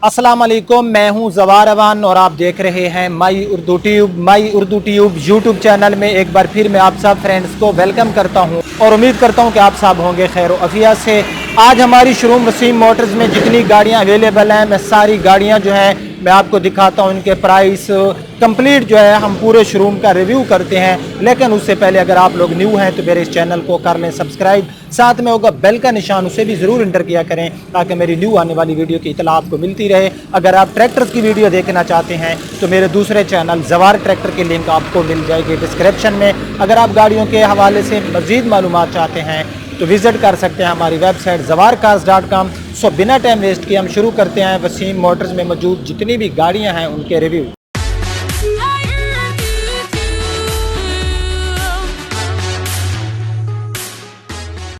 अस्सलाम वालेकुम, मैं हूं जवार अवान और आप देख रहे हैं माई उर्दू ट्यूब यूट्यूब चैनल में। एक बार फिर मैं आप सब फ्रेंड्स को वेलकम करता हूं और उम्मीद करता हूं कि आप सब होंगे खैर अफियत से। आज हमारी शोरूम वसीम मोटर्स में जितनी गाड़ियां अवेलेबल हैं, मैं सारी गाड़ियां जो हैं मैं आपको दिखाता हूं, इनके प्राइस कंप्लीट जो है हम पूरे शोरूम का रिव्यू करते हैं। लेकिन उससे पहले अगर आप लोग न्यू हैं तो मेरे इस चैनल को कर लें सब्सक्राइब, साथ में होगा बेल का निशान, उसे भी ज़रूर इंटर किया करें ताकि मेरी न्यू आने वाली वीडियो की इतला आपको मिलती रहे। अगर आप ट्रैक्टर्स की वीडियो देखना चाहते हैं तो मेरे दूसरे चैनल जवार ट्रैक्टर की लिंक आपको मिल जाएगी डिस्क्रिप्शन में। अगर आप गाड़ियों के हवाले से मज़ीद मालूमात चाहते हैं तो विज़िट कर सकते हैं हमारी वेबसाइट zawarcars.com। सो बिना टाइम वेस्ट किए हम शुरू करते हैं वसीम मोटर्स में मौजूद जितनी भी गाड़ियां हैं उनके रिव्यू।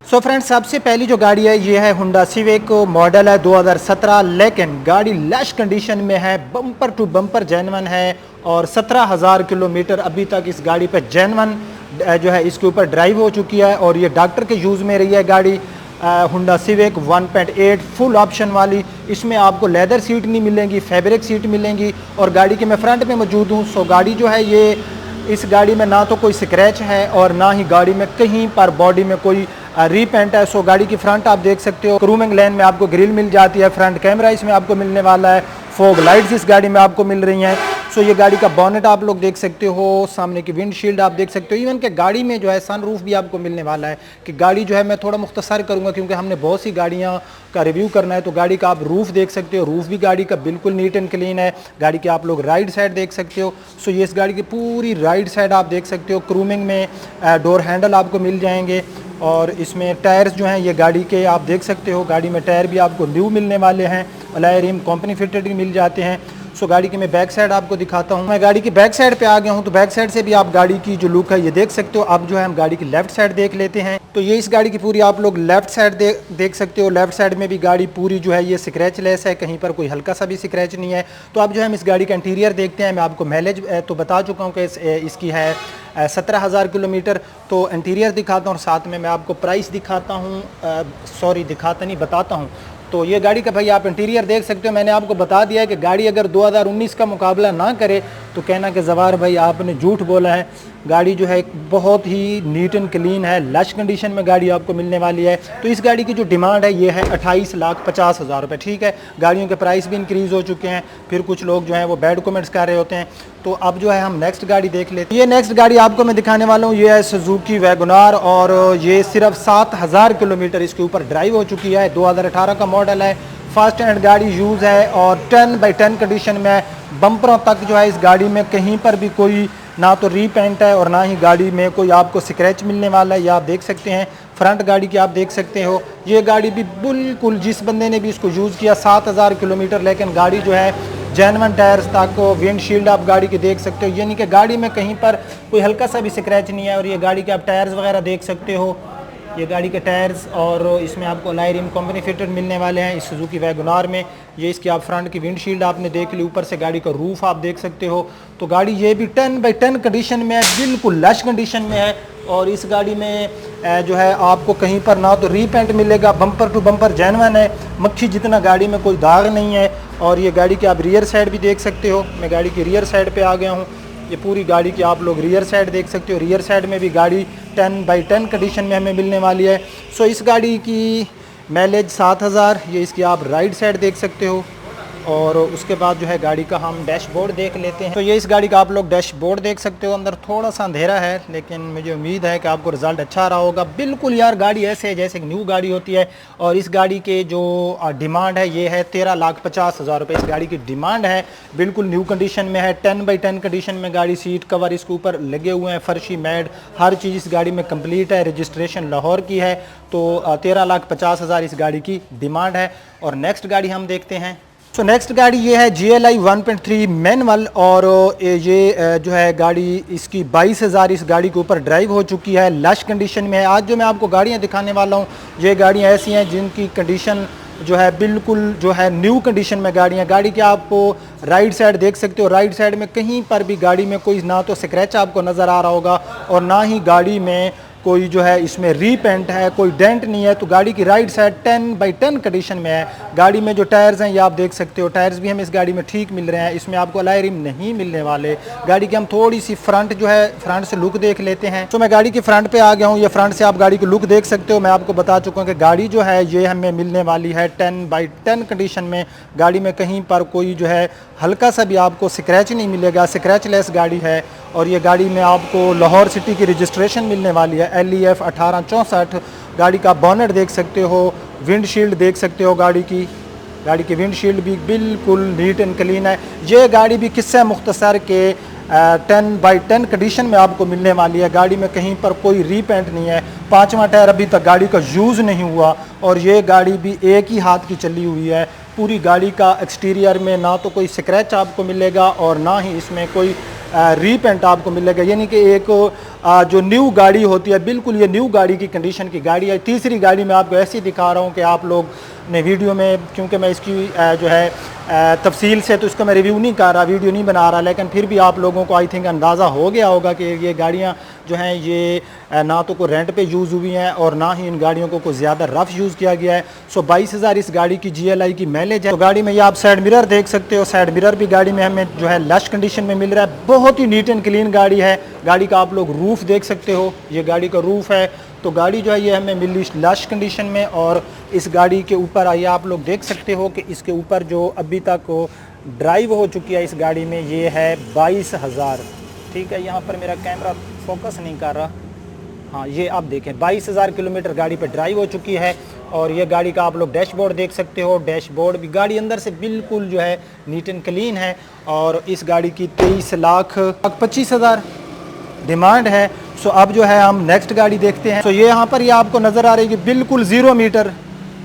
सो फ्रेंड्स, सबसे पहली जो गाड़ी है ये है हुंडा सिविक, मॉडल है 2017, लेकिन गाड़ी लैश कंडीशन में है, बम्पर टू बम्पर जेन्युइन है और 17,000 किलोमीटर अभी तक इस गाड़ी पे जेन्युइन जो है इसके ऊपर ड्राइव हो चुकी है और ये डॉक्टर के यूज़ में रही है गाड़ी। हुंडा सिविक 1.8 फुल ऑप्शन वाली, इसमें आपको लेदर सीट नहीं मिलेंगी, फैब्रिक सीट मिलेंगी और गाड़ी के मैं फ्रंट में मौजूद हूँ। सो गाड़ी जो है ये, इस गाड़ी में ना तो कोई स्क्रैच है और ना ही गाड़ी में कहीं पर बॉडी में कोई रीपेंट है। सो गाड़ी की फ्रंट आप देख सकते हो, क्रूमिंग लेन में आपको ग्रिल मिल जाती है, फ्रंट कैमरा इसमें आपको मिलने वाला है, फॉग लाइट्स इस गाड़ी में आपको मिल रही हैं। सो ये गाड़ी का बॉनेट आप लोग देख सकते हो, सामने की विंडशील्ड आप देख सकते हो, इवन के गाड़ी में जो है सनरूफ भी आपको मिलने वाला है। कि गाड़ी जो है मैं थोड़ा मुख्तसर करूँगा क्योंकि हमने बहुत सी गाड़ियाँ का रिव्यू करना है। तो गाड़ी का आप रूफ देख सकते हो, रूफ भी गाड़ी का बिल्कुल नीट एंड क्लीन है। गाड़ी की आप लोग राइट साइड देख सकते हो। सो ये इस गाड़ी की पूरी राइट साइड आप देख सकते हो, क्रूमिंग में डोर हैंडल आपको मिल जाएंगे और इसमें टायर्स जो हैं ये गाड़ी के आप देख सकते हो, गाड़ी में टायर भी आपको न्यू मिलने वाले हैं, अलॉय रिम कंपनी फिटेड भी मिल जाते हैं। सो गाड़ी की मैं बैक साइड आपको दिखाता हूँ। मैं गाड़ी की बैक साइड पे आ गया हूँ, तो बैक साइड से भी आप गाड़ी की जो लुक है ये देख सकते हो। अब जो है हम गाड़ी की लेफ्ट साइड देख लेते हैं। तो ये इस गाड़ी की पूरी आप लोग लेफ्ट साइड देख सकते हो। लेफ्ट साइड में भी गाड़ी पूरी जो है ये स्क्रैच लेस है, कहीं पर कोई हल्का सा भी स्क्रैच नहीं है। तो अब जो है हम इस गाड़ी का इंटीरियर देखते हैं। मैं आपको माइलेज तो बता चुका हूँ कि इसकी है 17,000 किलोमीटर। तो इंटीरियर दिखाता हूँ और साथ में मैं आपको प्राइस दिखाता हूँ, बताता हूँ। तो ये गाड़ी का भाई आप इंटीरियर देख सकते हो। मैंने आपको बता दिया है कि गाड़ी अगर 2019 का मुकाबला ना करे तो कहना कि जवार भाई आपने झूठ बोला है। गाड़ी जो है बहुत ही नीट एंड क्लीन है, लश कंडीशन में गाड़ी आपको मिलने वाली है। तो इस गाड़ी की जो डिमांड है ये है 28,50,000 रुपये। ठीक है, गाड़ियों के प्राइस भी इंक्रीज़ हो चुके हैं, फिर कुछ लोग जो हैं वो बैड कमेंट्स कर रहे होते हैं। तो अब जो है हम नेक्स्ट गाड़ी देख लेते हैं। ये नेक्स्ट गाड़ी आपको मैं दिखाने वाला हूँ, ये है सुजुकी वैगनआर और ये सिर्फ 7,000 किलोमीटर इसके ऊपर ड्राइव हो चुकी है। 2018 का मॉडल है, फर्स्ट हैंड गाड़ी यूज़ है और 10/10 कंडीशन में है। बम्परों तक जो है इस गाड़ी में कहीं पर भी कोई ना तो रीपेंट है और ना ही गाड़ी में कोई आपको स्क्रैच मिलने वाला है। ये आप देख सकते हैं, फ्रंट गाड़ी की आप देख सकते हो। ये गाड़ी भी बिल्कुल, जिस बंदे ने भी इसको यूज़ किया 7,000 किलोमीटर, लेकिन गाड़ी जो है जेन्युइन टायर्स तक, विंडशील्ड आप गाड़ी की देख सकते हो, यानी कि गाड़ी में कहीं पर कोई हल्का सा भी स्क्रैच नहीं है। और ये गाड़ी के आप टायर्स वगैरह देख सकते हो, ये गाड़ी के टायर्स और इसमें आपको अलॉय रिम कंपनी फिटेड मिलने वाले हैं इस सुजुकी वैगनआर में। ये इसकी आप फ्रंट की विंडशील्ड आपने देख ली, ऊपर से गाड़ी का रूफ आप देख सकते हो। तो गाड़ी ये भी 10/10 कंडीशन में है, बिल्कुल लश कंडीशन में है। और इस गाड़ी में जो है आपको कहीं पर ना तो रीपेंट मिलेगा, बम्पर टू बम्पर जेन्युइन है, मक्खी जितना गाड़ी में कोई दाग नहीं है। और ये गाड़ी की आप रियर साइड भी देख सकते हो। मैं गाड़ी की रियर साइड पे आ गया हूँ। ये पूरी गाड़ी की आप लोग रियर साइड देख सकते हो। रियर साइड में भी गाड़ी 10/10 कंडीशन में हमें मिलने वाली है। सो इस गाड़ी की माइलेज 7,000, ये इसकी आप राइट साइड देख सकते हो। और उसके बाद जो है गाड़ी का हम डैशबोर्ड देख लेते हैं। तो ये इस गाड़ी का आप लोग डैशबोर्ड देख सकते हो। अंदर थोड़ा सा अंधेरा है, लेकिन मुझे उम्मीद है कि आपको रिजल्ट अच्छा रहा होगा। बिल्कुल यार गाड़ी ऐसे है जैसे न्यू गाड़ी होती है। और इस गाड़ी के जो डिमांड है ये है 13,50,000 रुपये इस गाड़ी की डिमांड है। बिल्कुल न्यू कंडीशन में है, 10/10 कंडीशन में गाड़ी, सीट कवर इसके ऊपर लगे हुए हैं, फर्शी मैट हर चीज़ इस गाड़ी में कंप्लीट है। रजिस्ट्रेशन लाहौर की है। तो 13,50,000 इस गाड़ी की डिमांड है। और नेक्स्ट गाड़ी हम देखते हैं। सो नेक्स्ट गाड़ी ये है GLI 1.3 मैनुअल और ये जो है गाड़ी इसकी 22,000 इस गाड़ी के ऊपर ड्राइव हो चुकी है, लश कंडीशन में है। आज जो मैं आपको गाड़ियाँ दिखाने वाला हूँ ये गाड़ियाँ ऐसी हैं जिनकी कंडीशन जो है बिल्कुल जो है न्यू कंडीशन में गाड़ियाँ। गाड़ी के आपको राइट साइड देख सकते हो, राइट साइड में कहीं पर भी गाड़ी में कोई ना तो स्क्रैच आपको नज़र आ रहा होगा और ना ही गाड़ी में कोई जो है इसमें रीपेंट है, कोई डेंट नहीं है। तो गाड़ी की राइट साइड 10/10 कंडीशन में है। गाड़ी में जो टायर्स हैं ये आप देख सकते हो, टायर्स भी हमें इस गाड़ी में ठीक मिल रहे हैं। इसमें आपको अलॉय रिम नहीं मिलने वाले। गाड़ी की हम थोड़ी सी फ्रंट जो है फ्रंट से लुक देख लेते हैं। तो मैं गाड़ी की फ्रंट पे आ गया हूँ। ये फ्रंट से आप गाड़ी की लुक देख सकते हो। मैं आपको बता चुका हूँ कि गाड़ी जो है ये हमें मिलने वाली है 10/10 कंडीशन में। गाड़ी में कहीं पर कोई जो है हल्का सा भी आपको स्क्रैच नहीं मिलेगा, स्क्रैचलेस गाड़ी है। और ये गाड़ी में आपको लाहौर सिटी की रजिस्ट्रेशन मिलने वाली है LEF 1864। गाड़ी का बॉनेट देख सकते हो, विंडशील्ड देख सकते हो। गाड़ी की विंडशील्ड भी बिल्कुल नीट एंड क्लीन है। ये गाड़ी भी किस्सा मुख्तसर के 10/10 कंडीशन में आपको मिलने वाली है। गाड़ी में कहीं पर कोई रीपेंट नहीं है। 5वां टायर अभी तक गाड़ी का यूज़ नहीं हुआ और ये गाड़ी भी एक ही हाथ की चली हुई है। पूरी गाड़ी का एक्सटीरियर में ना तो कोई स्क्रैच आपको मिलेगा और ना ही इसमें कोई रीपेंट आपको मिलेगा। यानी कि एक जो न्यू गाड़ी होती है, बिल्कुल ये न्यू गाड़ी की कंडीशन की गाड़ी है। तीसरी गाड़ी मैं आपको ऐसी दिखा रहा हूँ कि आप लोग ने वीडियो में, क्योंकि मैं इसकी जो है तफसील से तो इसका मैं रिव्यू नहीं कर रहा, वीडियो नहीं बना रहा, लेकिन फिर भी आप लोगों को आई थिंक अंदाज़ा हो गया होगा कि ये गाड़ियाँ जो हैं ये ना तो कोई रेंट पे यूज़ हुई हैं और ना ही इन गाड़ियों को कोई ज़्यादा रफ यूज़ किया गया है। 22,000 इस गाड़ी की GLI की माइलेज है। तो गाड़ी में ये आप साइड मिरर देख सकते हो। साइड मिरर भी गाड़ी में हमें जो है लश कंडीशन में मिल रहा है। बहुत ही नीट एंड क्लीन गाड़ी है। गाड़ी का आप लोग रूफ़ देख सकते हो, ये गाड़ी का रूफ़ है। तो गाड़ी जो है ये हमें मिली लश कंडीशन में। और इस गाड़ी के ऊपर आइए आप लोग देख सकते हो कि इसके ऊपर जो अभी तक ड्राइव हो चुकी है इस गाड़ी में ये है 22,000। ठीक है, यहाँ पर मेरा कैमरा फोकस नहीं कर रहा। हाँ, ये आप देखें 22,000 किलोमीटर गाड़ी पे ड्राइव हो चुकी है। और ये गाड़ी का आप लोग डैशबोर्ड देख सकते हो। डैशबोर्ड भी गाड़ी अंदर से बिल्कुल जो है नीट एंड क्लीन है। और इस गाड़ी की 23,25,000 डिमांड है। सो अब जो है हम नेक्स्ट गाड़ी देखते हैं। सो ये यहाँ पर ये आपको नज़र आ रही है कि बिल्कुल 0 मीटर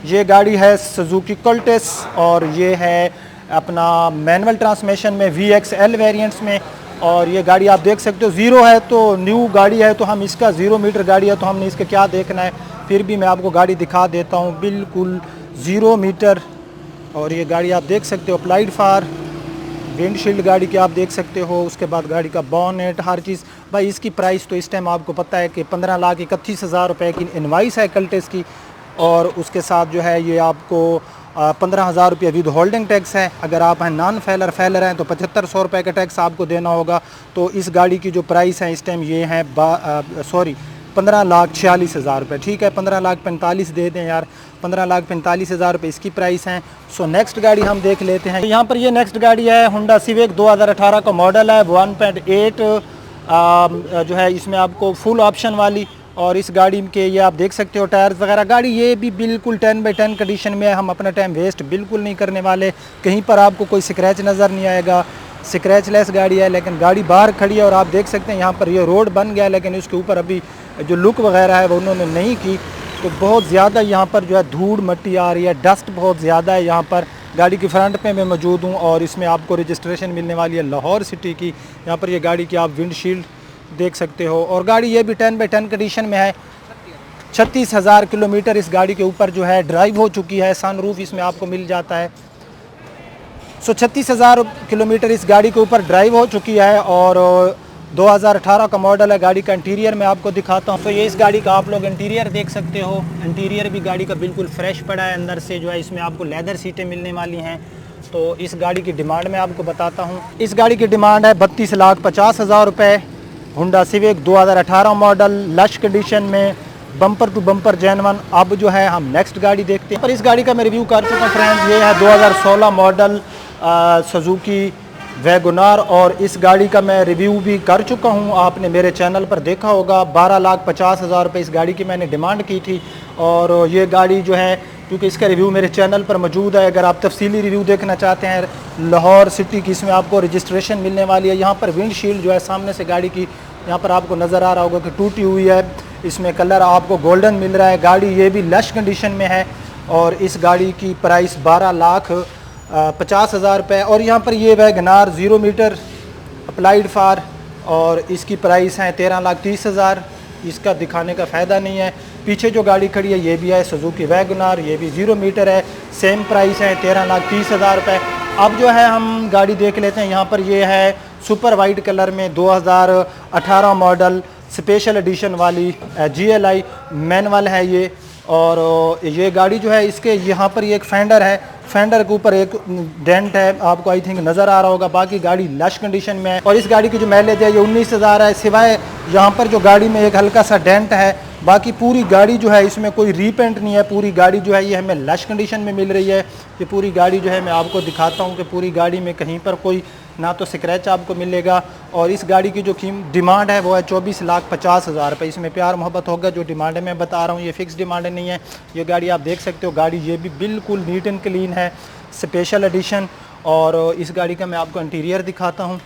ये गाड़ी है सुजुकी कल्टेस। और ये है अपना मैनुअल ट्रांसमिशन में VXL वेरिएंट्स में। और ये गाड़ी आप देख सकते हो 0 है, तो न्यू गाड़ी है तो हम इसका 0 मीटर गाड़ी है तो हमने इसका क्या देखना है। फिर भी मैं आपको गाड़ी दिखा देता हूँ, बिल्कुल 0 मीटर। और ये गाड़ी आप देख सकते हो अप्लाइड फार विंडशील्ड गाड़ी की आप देख सकते हो। उसके बाद गाड़ी का बॉनेट हर चीज़। भाई इसकी प्राइस तो इस टाइम आपको पता है कि 15,31,000 रुपये की इनवाइस है कल्टेस की। और उसके साथ जो है ये आपको 15,000 रुपये विद होल्डिंग टैक्स है। अगर आप हैं नॉन फैलर हैं तो 7,500 रुपये का टैक्स आपको देना होगा। तो इस गाड़ी की जो प्राइस है इस टाइम ये है 15,46,000 रुपये। ठीक है, 15,45,000 दे दें यार, 15,45,000 रुपये इसकी प्राइस हैं। सो नेक्स्ट गाड़ी हम देख लेते हैं। यहाँ पर ये नेक्स्ट गाड़ी है होंडा सिविक 2018 का मॉडल है। 1.8 जो है इसमें आपको फुल ऑप्शन वाली। और इस गाड़ी के ये आप देख सकते हो टायर्स वगैरह। गाड़ी ये भी बिल्कुल 10/10 कंडीशन में है। हम अपना टाइम वेस्ट बिल्कुल नहीं करने वाले। कहीं पर आपको कोई स्क्रैच नज़र नहीं आएगा, स्क्रैचलेस गाड़ी है। लेकिन गाड़ी बाहर खड़ी है और आप देख सकते हैं यहाँ पर ये रोड बन गया है, लेकिन उसके ऊपर अभी जो लुक वगैरह है वो उन्होंने नहीं की। तो बहुत ज़्यादा यहाँ पर जो है धूड़ मट्टी आ रही है, डस्ट बहुत ज़्यादा है यहाँ पर। गाड़ी की फ्रंट पे मैं मौजूद हूँ और इसमें आपको रजिस्ट्रेशन मिलने वाली है लाहौर सिटी की। यहाँ पर ये गाड़ी की आप विंडशील्ड देख सकते हो। और गाड़ी ये भी 10/10 कंडीशन में है। 36,000 किलोमीटर इस गाड़ी के ऊपर जो है ड्राइव हो चुकी है। सनरूफ इसमें आपको मिल जाता है। सो 36,000 किलोमीटर इस गाड़ी के ऊपर ड्राइव हो चुकी है। और 2018 का मॉडल है। गाड़ी का इंटीरियर मैं आपको दिखाता हूँ। तो ये इस गाड़ी का आप लोग इंटीरियर देख सकते हो। इंटीरियर भी गाड़ी का बिल्कुल फ्रेश पड़ा है। अंदर से जो है इसमें आपको लेदर सीटें मिलने वाली हैं। तो इस गाड़ी की डिमांड मैं आपको बताता हूँ। इस गाड़ी की डिमांड है 32,50,000 रुपये। Honda civic 2018 model lush condition में, बम्पर टू बम्पर जेन्युइन। अब जो है हम नेक्स्ट गाड़ी देखते हैं। पर इस गाड़ी का मैं रिव्यू कर चुका हूँ फ्रेंड्स। ये है 2016 मॉडल सुजुकी वैगोनार। और इस गाड़ी का मैं रिव्यू भी कर चुका हूँ, आपने मेरे चैनल पर देखा होगा। 12,50,000 रुपये इस गाड़ी की मैंने डिमांड की थी। और ये गाड़ी जो है, क्योंकि इसका रिव्यू मेरे चैनल पर मौजूद है, अगर आप तफसीली रिव्यू देखना चाहते हैं लाहौर सिटी की, इसमें आपको रजिस्ट्रेशन मिलने वाली है। यहाँ पर विंडशील्ड जो है सामने से गाड़ी की यहाँ पर आपको नज़र आ रहा होगा कि टूटी हुई है। इसमें कलर आपको गोल्डन मिल रहा है। गाड़ी ये भी लश कंडीशन में है। और इस गाड़ी की प्राइस 12,50,000 रुपये। और यहाँ पर ये वैगनार 0 मीटर अप्लाइड फार और इसकी प्राइस है 13,30,000। इसका दिखाने का फ़ायदा नहीं है। पीछे जो गाड़ी खड़ी है ये भी है सुजुकी वैगनार, ये भी 0 मीटर है। सेम प्राइस है 13,30,000 रुपये। अब जो है हम गाड़ी देख लेते हैं। यहाँ पर ये है सुपर वाइट कलर में 2018 मॉडल स्पेशल एडिशन वाली GLI मैनुअल है ये। और ये गाड़ी जो है इसके यहाँ पर ये एक फेंडर है, फेंडर के ऊपर एक डेंट है, आपको आई थिंक नज़र आ रहा होगा। बाकी गाड़ी लश कंडीशन में है और इस गाड़ी की जो माइलेज है ये 19,000 है, सिवाय यहाँ पर जो गाड़ी में एक हल्का सा डेंट है। बाकी पूरी गाड़ी जो है इसमें कोई रीपेंट नहीं है, पूरी गाड़ी जो है ये हमें लश कंडीशन में मिल रही है। ये पूरी गाड़ी जो है मैं आपको दिखाता हूँ कि पूरी गाड़ी में कहीं पर कोई ना तो स्क्रैच आपको मिलेगा। और इस गाड़ी की जो डिमांड है वो है 24,50,000 रुपये। इसमें प्यार मोहब्बत होगा, जो डिमांड मैं बता रहा हूँ ये फ़िक्स डिमांड नहीं है। ये गाड़ी आप देख सकते हो, गाड़ी ये भी बिल्कुल नीट एंड क्लीन है, स्पेशल एडिशन। और इस गाड़ी का मैं आपको इंटीरियर दिखाता हूँ।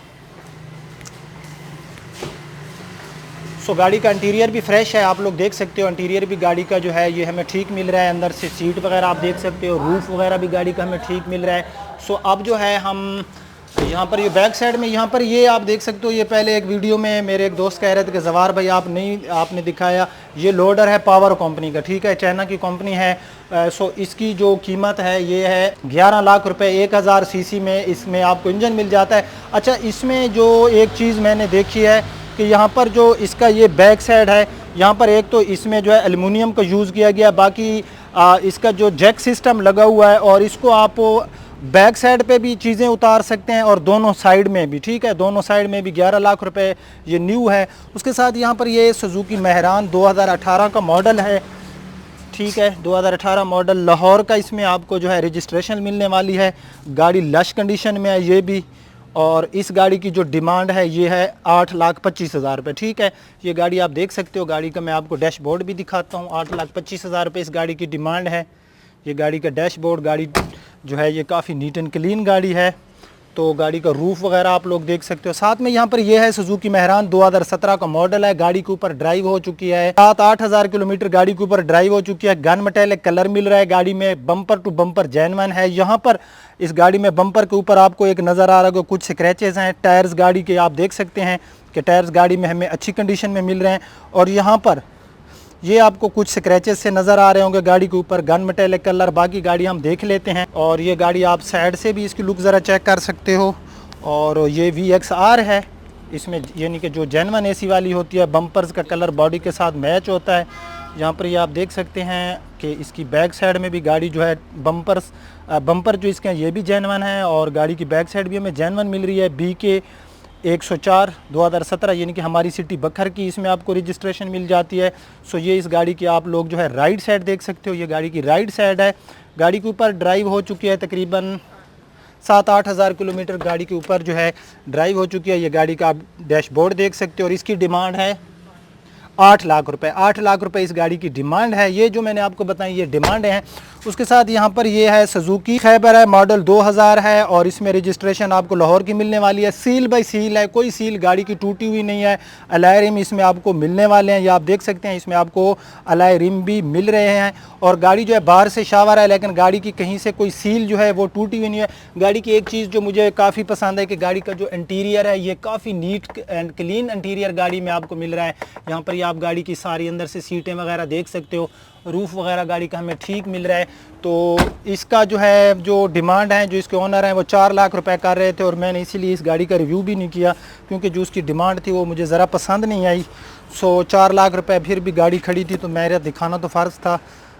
सो गाड़ी का इंटीरियर भी फ्रेश है, आप लोग देख सकते हो। इंटीरियर भी गाड़ी का जो है ये हमें ठीक मिल रहा है, अंदर से सीट वगैरह आप देख सकते हो, रूफ़ वगैरह भी गाड़ी का हमें ठीक मिल रहा है। सो अब जो है हम यहाँ पर ये बैक साइड में यहाँ पर ये आप देख सकते हो, ये पहले एक वीडियो में मेरे एक दोस्त कह रहे थे कि जवार भाई आपने दिखाया, ये लोडर है पावर कंपनी का, ठीक है, चाइना की कंपनी है। सो इसकी जो कीमत है ये है 11 लाख रुपए। 1000 सीसी में इसमें आपको इंजन मिल जाता है। अच्छा, इसमें जो एक चीज़ मैंने देखी है कि यहाँ पर जो इसका ये बैक साइड है, यहाँ पर एक तो इसमें जो है एल्युमिनियम का यूज़ किया गया, बाकी इसका जो जैक सिस्टम लगा हुआ है और इसको आप बैक साइड पे भी चीज़ें उतार सकते हैं और दोनों साइड में भी, ठीक है, दोनों साइड में भी 11 लाख रुपए ये न्यू है। उसके साथ यहाँ पर ये सुजुकी मेहरान 2018 का मॉडल है, ठीक है, 2018 मॉडल लाहौर का इसमें आपको जो है रजिस्ट्रेशन मिलने वाली है। गाड़ी लश कंडीशन में है ये भी। और इस गाड़ी की जो डिमांड है ये है 8,25,000 रुपये, ठीक है। ये गाड़ी आप देख सकते हो, गाड़ी का मैं आपको डैशबोर्ड भी दिखाता हूँ। 8,25,000 रुपये इस गाड़ी की डिमांड है। ये गाड़ी का डैशबोर्ड, गाड़ी जो है ये काफ़ी नीट एंड क्लीन गाड़ी है। तो गाड़ी का रूफ़ वगैरह आप लोग देख सकते हो। साथ में यहाँ पर ये है सुजुकी मेहरान 2017 का मॉडल है, गाड़ी के ऊपर ड्राइव हो चुकी है, 7-8 हज़ार किलोमीटर गाड़ी के ऊपर ड्राइव हो चुकी है। गन मेटेलिक कलर मिल रहा है गाड़ी में, बम्पर टू बम्पर जेन्युइन है। यहाँ पर इस गाड़ी में बम्पर के ऊपर आपको एक नज़र आ रहा है कुछ स्क्रैचेस हैं। टायर्स गाड़ी के आप देख सकते हैं कि टायर्स गाड़ी में हमें अच्छी कंडीशन में मिल रहे हैं। और यहाँ पर ये आपको कुछ स्क्रैचेस से नज़र आ रहे होंगे गाड़ी के ऊपर, गन मेटेलिक कलर। बाकी गाड़ी हम देख लेते हैं। और ये गाड़ी आप साइड से भी इसकी लुक ज़रा चेक कर सकते हो। और ये VXR है, इसमें यानी कि जो जेन्युइन AC वाली होती है, बम्पर्स का कलर बॉडी के साथ मैच होता है। यहाँ पर ये आप देख सकते हैं कि इसकी बैक साइड में भी गाड़ी जो है बम्पर जो इसके हैं ये भी जेन्युइन है। और गाड़ी की बैक साइड भी हमें जेन्युइन मिल रही है। BK 104 2017 यानी कि हमारी सिटी बखर की इसमें आपको रजिस्ट्रेशन मिल जाती है। सो ये इस गाड़ी की आप लोग जो है राइट साइड देख सकते हो, ये गाड़ी की राइट साइड है। गाड़ी के ऊपर ड्राइव हो चुकी है तकरीबन 7-8 हज़ार किलोमीटर गाड़ी के ऊपर जो है ड्राइव हो चुकी है। ये गाड़ी का आप डैशबोर्ड देख सकते हो। और इसकी डिमांड है 8 लाख रुपए। 8 लाख रुपए इस गाड़ी की डिमांड है। ये जो मैंने आपको बताई ये डिमांड है। उसके साथ यहाँ पर ये है सुजुकी खैबर है, मॉडल 2000 है और इसमें रजिस्ट्रेशन आपको लाहौर की मिलने वाली है। सील बाई सील है, कोई सील गाड़ी की टूटी हुई नहीं है। अलाई रिम इसमें आपको मिलने वाले हैं, ये आप देख सकते हैं। इसमें आपको अलाई रिम भी मिल रहे हैं। और गाड़ी जो है बाहर से शावर है, लेकिन गाड़ी की कहीं से कोई सील जो है वो टूटी हुई नहीं है। गाड़ी की एक चीज़ जो मुझे काफ़ी पसंद है कि गाड़ी का जो इंटीरियर है ये काफ़ी नीट एंड क्लीन इंटीरियर गाड़ी में आपको मिल रहा है। यहाँ पर आप गाड़ी की सारी अंदर से सीटें वगैरह देख सकते हो, रूफ़ वगैरह गाड़ी का हमें ठीक मिल रहा है। तो इसका जो है जो डिमांड है, जो इसके ओनर हैं वो 4 लाख रुपए कर रहे थे। और मैंने इसीलिए इस गाड़ी का रिव्यू भी नहीं किया क्योंकि जो उसकी डिमांड थी वो मुझे ज़रा पसंद नहीं आई। सो 4 लाख रुपए फिर भी गाड़ी खड़ी थी तो मेरा दिखाना तो फ़र्ज़ था।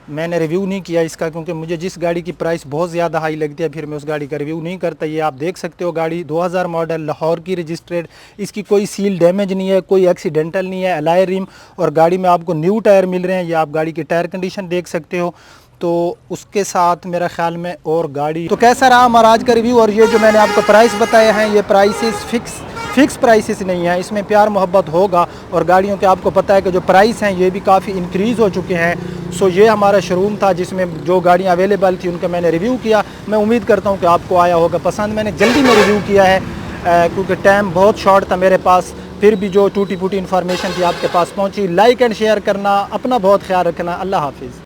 मैंने रिव्यू नहीं किया इसका क्योंकि मुझे जिस गाड़ी की प्राइस बहुत ज़्यादा हाई लगती है फिर मैं उस गाड़ी का रिव्यू नहीं करता। ये आप देख सकते हो गाड़ी 2000 मॉडल लाहौर की रजिस्ट्रेड, इसकी कोई सील डैमेज नहीं है, कोई एक्सीडेंटल नहीं है, अलाई रिम और गाड़ी में आपको न्यू टायर मिल रहे हैं। ये आप गाड़ी की टायर कंडीशन देख सकते हो। तो उसके साथ मेरा ख्याल में और गाड़ी तो कैसा रहा हमारा आज का रिव्यू। और ये जो मैंने आपको प्राइस बताए हैं ये प्राइसेस फिक्स प्राइसेस नहीं है, इसमें प्यार मोहब्बत होगा। और गाड़ियों के आपको पता है कि जो प्राइस हैं ये भी काफ़ी इंक्रीज़ हो चुके हैं। सो ये हमारा शोरूम था जिसमें जो गाड़ियाँ अवेलेबल थी उनका मैंने रिव्यू किया। मैं उम्मीद करता हूँ कि आपको आया होगा पसंद। मैंने जल्दी में रिव्यू किया है क्योंकि टाइम बहुत शॉर्ट था मेरे पास, फिर भी जो टूटी फूटी इन्फॉर्मेशन थी आपके पास पहुँची। लाइक एंड शेयर करना, अपना बहुत ख्याल रखना। अल्लाह हाफिज़।